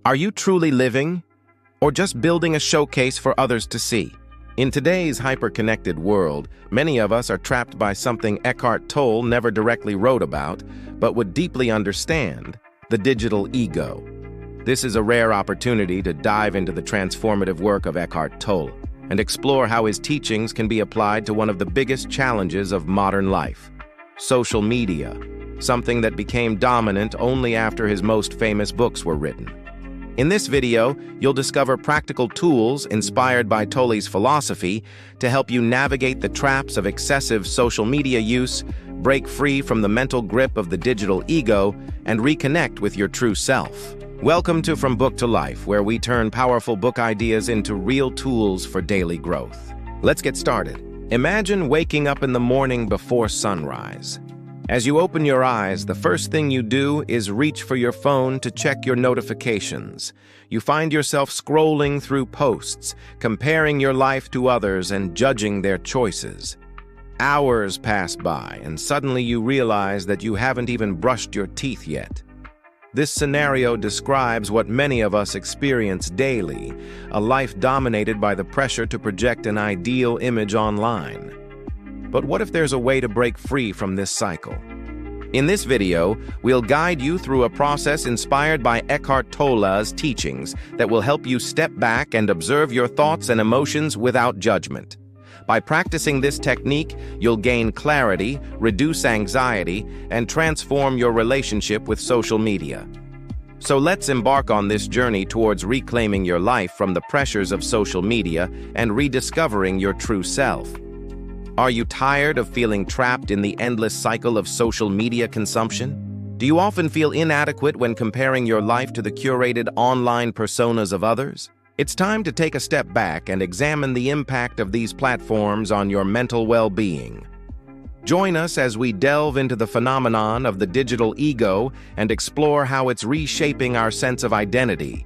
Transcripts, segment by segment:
Are you truly living, or just building a showcase for others to see? In today's hyperconnected world, many of us are trapped by something Eckhart Tolle never directly wrote about, but would deeply understand: the digital ego. This is a rare opportunity to dive into the transformative work of Eckhart Tolle and explore how his teachings can be applied to one of the biggest challenges of modern life: social media, something that became dominant only after his most famous books were written. In this video, you'll discover practical tools inspired by Tolle's philosophy to help you navigate the traps of excessive social media use, break free from the mental grip of the digital ego, and reconnect with your true self. Welcome to From Book to Life, where we turn powerful book ideas into real tools for daily growth. Let's get started. Imagine waking up in the morning before sunrise. As you open your eyes, the first thing you do is reach for your phone to check your notifications. You find yourself scrolling through posts, comparing your life to others and judging their choices. Hours pass by, and suddenly you realize that you haven't even brushed your teeth yet. This scenario describes what many of us experience daily: a life dominated by the pressure to project an ideal image online. But what if there's a way to break free from this cycle? In this video, we'll guide you through a process inspired by Eckhart Tolle's teachings that will help you step back and observe your thoughts and emotions without judgment. By practicing this technique, you'll gain clarity, reduce anxiety, and transform your relationship with social media. So let's embark on this journey towards reclaiming your life from the pressures of social media and rediscovering your true self. Are you tired of feeling trapped in the endless cycle of social media consumption? Do you often feel inadequate when comparing your life to the curated online personas of others? It's time to take a step back and examine the impact of these platforms on your mental well-being. Join us as we delve into the phenomenon of the digital ego and explore how it's reshaping our sense of identity.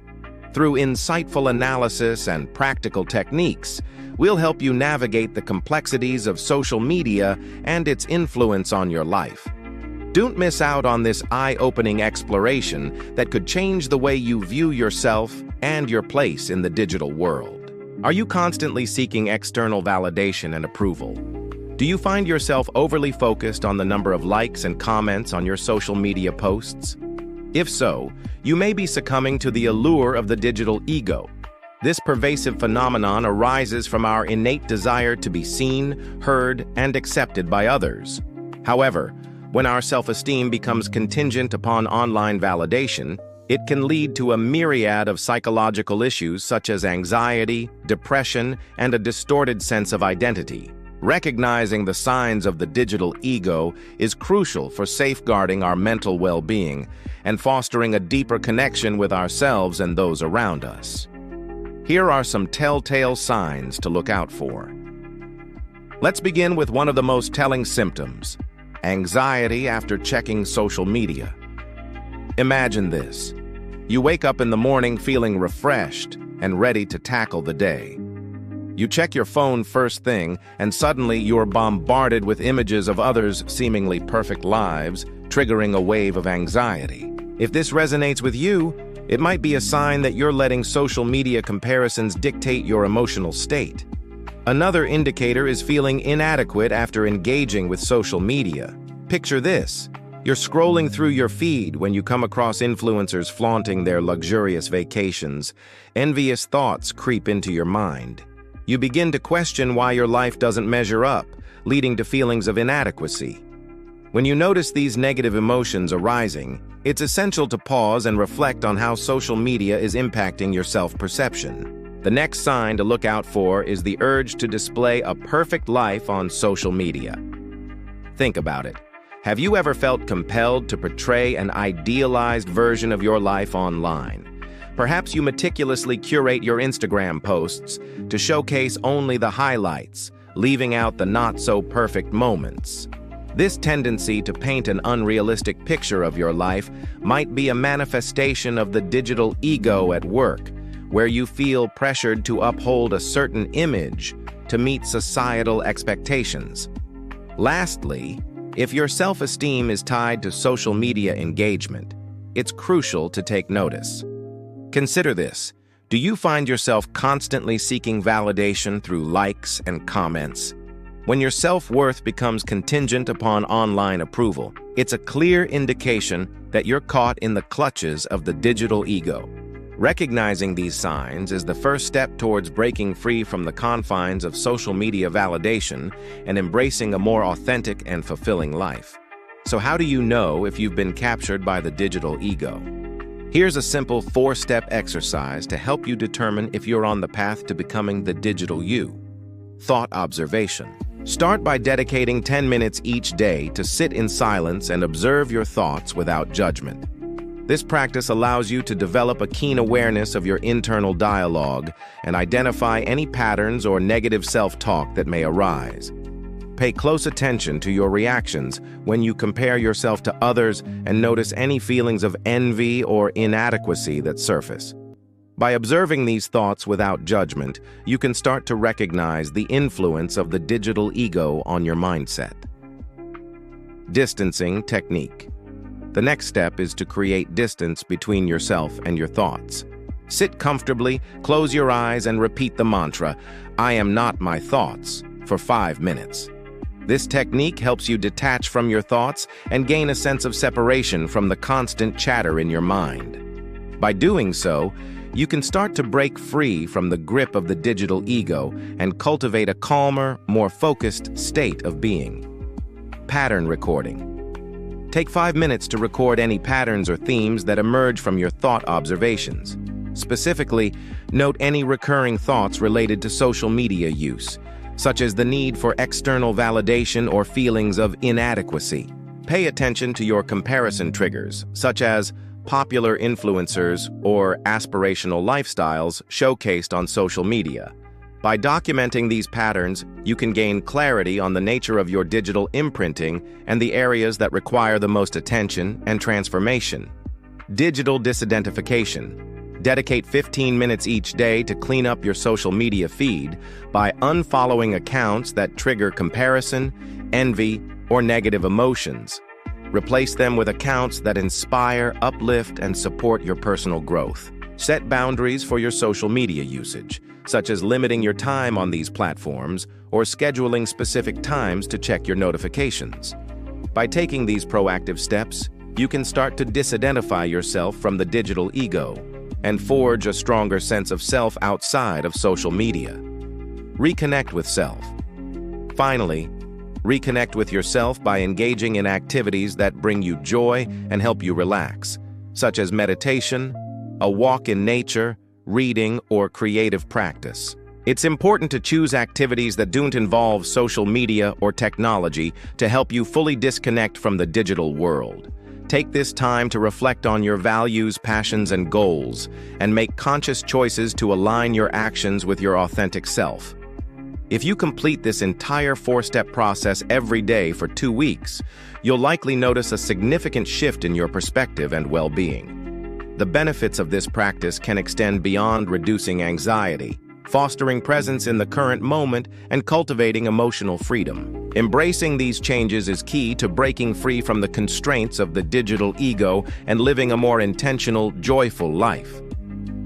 Through insightful analysis and practical techniques, we'll help you navigate the complexities of social media and its influence on your life. Don't miss out on this eye-opening exploration that could change the way you view yourself and your place in the digital world. Are you constantly seeking external validation and approval? Do you find yourself overly focused on the number of likes and comments on your social media posts? If so, you may be succumbing to the allure of the digital ego. This pervasive phenomenon arises from our innate desire to be seen, heard, and accepted by others. However, when our self-esteem becomes contingent upon online validation, it can lead to a myriad of psychological issues such as anxiety, depression, and a distorted sense of identity. Recognizing the signs of the digital ego is crucial for safeguarding our mental well-being and fostering a deeper connection with ourselves and those around us. Here are some telltale signs to look out for. Let's begin with one of the most telling symptoms: anxiety after checking social media. Imagine this. You wake up in the morning feeling refreshed and ready to tackle the day. You check your phone first thing, and suddenly you're bombarded with images of others' seemingly perfect lives, triggering a wave of anxiety. If this resonates with you, it might be a sign that you're letting social media comparisons dictate your emotional state. Another indicator is feeling inadequate after engaging with social media. Picture this. You're scrolling through your feed when you come across influencers flaunting their luxurious vacations. Envious thoughts creep into your mind. You begin to question why your life doesn't measure up, leading to feelings of inadequacy. When you notice these negative emotions arising, it's essential to pause and reflect on how social media is impacting your self-perception. The next sign to look out for is the urge to display a perfect life on social media. Think about it. Have you ever felt compelled to portray an idealized version of your life online? Perhaps you meticulously curate your Instagram posts to showcase only the highlights, leaving out the not-so-perfect moments. This tendency to paint an unrealistic picture of your life might be a manifestation of the digital ego at work, where you feel pressured to uphold a certain image to meet societal expectations. Lastly, if your self-esteem is tied to social media engagement, it's crucial to take notice. Consider this. Do you find yourself constantly seeking validation through likes and comments? When your self-worth becomes contingent upon online approval, it's a clear indication that you're caught in the clutches of the digital ego. Recognizing these signs is the first step towards breaking free from the confines of social media validation and embracing a more authentic and fulfilling life. So how do you know if you've been captured by the digital ego? Here's a simple 4-step exercise to help you determine if you're on the path to becoming the digital you. Thought observation. Start by dedicating 10 minutes each day to sit in silence and observe your thoughts without judgment. This practice allows you to develop a keen awareness of your internal dialogue and identify any patterns or negative self-talk that may arise. Pay close attention to your reactions when you compare yourself to others and notice any feelings of envy or inadequacy that surface. By observing these thoughts without judgment, you can start to recognize the influence of the digital ego on your mindset. Distancing technique. The next step is to create distance between yourself and your thoughts. Sit comfortably, close your eyes, and repeat the mantra, "I am not my thoughts," for 5 minutes. This technique helps you detach from your thoughts and gain a sense of separation from the constant chatter in your mind. By doing so, you can start to break free from the grip of the digital ego and cultivate a calmer, more focused state of being. Pattern recording. Take 5 minutes to record any patterns or themes that emerge from your thought observations. Specifically, note any recurring thoughts related to social media use, such as the need for external validation or feelings of inadequacy. Pay attention to your comparison triggers, such as popular influencers or aspirational lifestyles showcased on social media. By documenting these patterns, you can gain clarity on the nature of your digital imprinting and the areas that require the most attention and transformation. Digital disidentification. Dedicate 15 minutes each day to clean up your social media feed by unfollowing accounts that trigger comparison, envy, or negative emotions. Replace them with accounts that inspire, uplift, and support your personal growth. Set boundaries for your social media usage, such as limiting your time on these platforms or scheduling specific times to check your notifications. By taking these proactive steps, you can start to disidentify yourself from the digital ego and forge a stronger sense of self outside of social media. Reconnect with self. Finally, reconnect with yourself by engaging in activities that bring you joy and help you relax, such as meditation, a walk in nature, reading, or creative practice. It's important to choose activities that don't involve social media or technology to help you fully disconnect from the digital world. Take this time to reflect on your values, passions, and goals, and make conscious choices to align your actions with your authentic self. If you complete this entire 4-step process every day for 2 weeks, you'll likely notice a significant shift in your perspective and well-being. The benefits of this practice can extend beyond reducing anxiety, fostering presence in the current moment, and cultivating emotional freedom. Embracing these changes is key to breaking free from the constraints of the digital ego and living a more intentional, joyful life.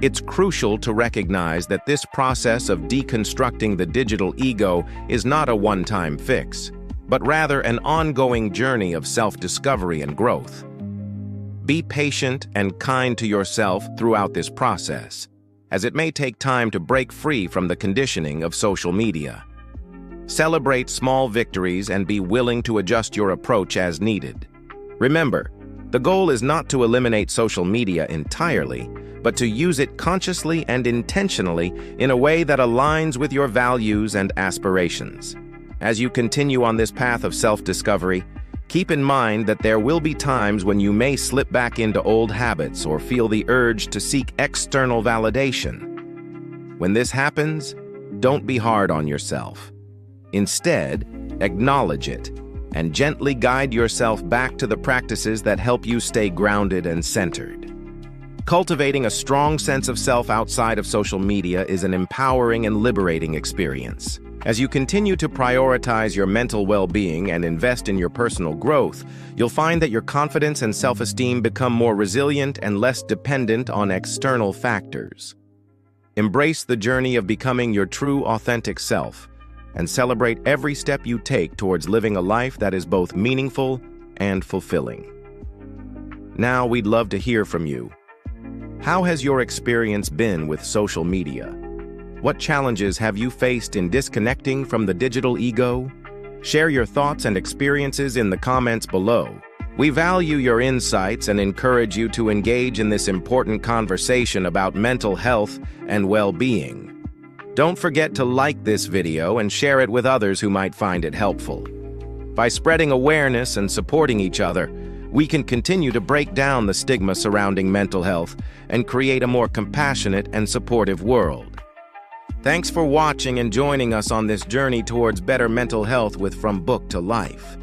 It's crucial to recognize that this process of deconstructing the digital ego is not a one-time fix, but rather an ongoing journey of self-discovery and growth. Be patient and kind to yourself throughout this process, as it may take time to break free from the conditioning of social media. Celebrate small victories and be willing to adjust your approach as needed. Remember, the goal is not to eliminate social media entirely, but to use it consciously and intentionally in a way that aligns with your values and aspirations. As you continue on this path of self-discovery, keep in mind that there will be times when you may slip back into old habits or feel the urge to seek external validation. When this happens, don't be hard on yourself. Instead, acknowledge it and gently guide yourself back to the practices that help you stay grounded and centered. Cultivating a strong sense of self outside of social media is an empowering and liberating experience. As you continue to prioritize your mental well-being and invest in your personal growth, you'll find that your confidence and self-esteem become more resilient and less dependent on external factors. Embrace the journey of becoming your true, authentic self, and celebrate every step you take towards living a life that is both meaningful and fulfilling. Now, we'd love to hear from you. How has your experience been with social media? What challenges have you faced in disconnecting from the digital ego? Share your thoughts and experiences in the comments below. We value your insights and encourage you to engage in this important conversation about mental health and well-being. Don't forget to like this video and share it with others who might find it helpful. By spreading awareness and supporting each other, we can continue to break down the stigma surrounding mental health and create a more compassionate and supportive world. Thanks for watching and joining us on this journey towards better mental health with From Book to Life.